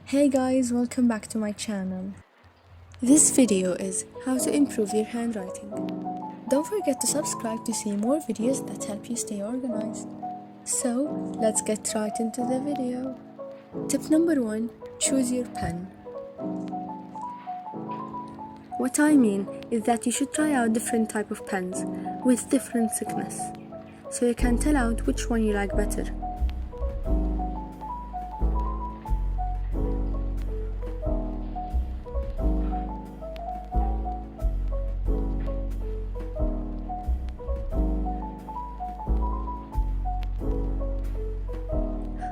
Hey guys, welcome back to my channel. This video is how to improve your handwriting. Don't forget to subscribe to see more videos that help you stay organized. So, let's get right into the video. Tip number 1, choose your pen. What I mean is that you should try out different type of pens with different thickness, so you can tell out which one you like better.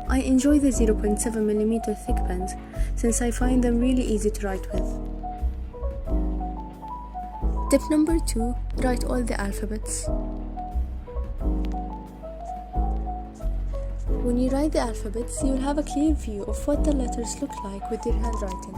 I enjoy the 0.7mm thick pens since I find them really easy to write with. Tip number 2, write all the alphabets. When you write the alphabets, you'll have a clear view of what the letters look like with your handwriting.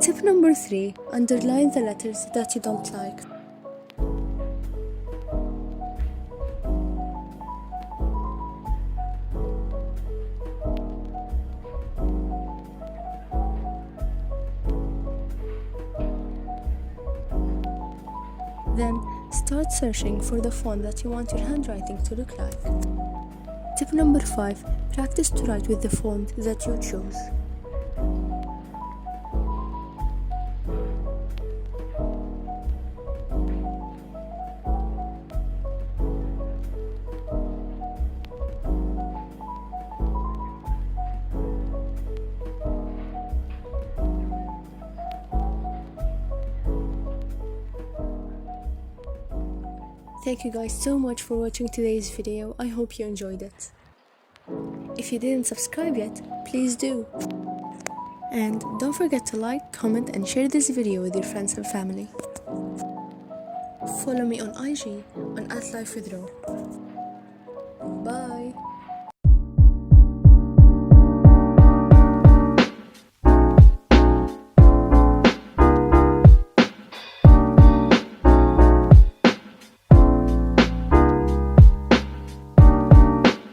Tip number 3, underline the letters that you don't like. Then, start searching for the font that you want your handwriting to look like. Tip number 5, practice to write with the font that you chose. Thank you guys so much for watching today's video. I hope you enjoyed it. If you didn't subscribe yet, please do. And don't forget to like, comment and share this video with your friends and family. Follow me on IG on @lifewithro.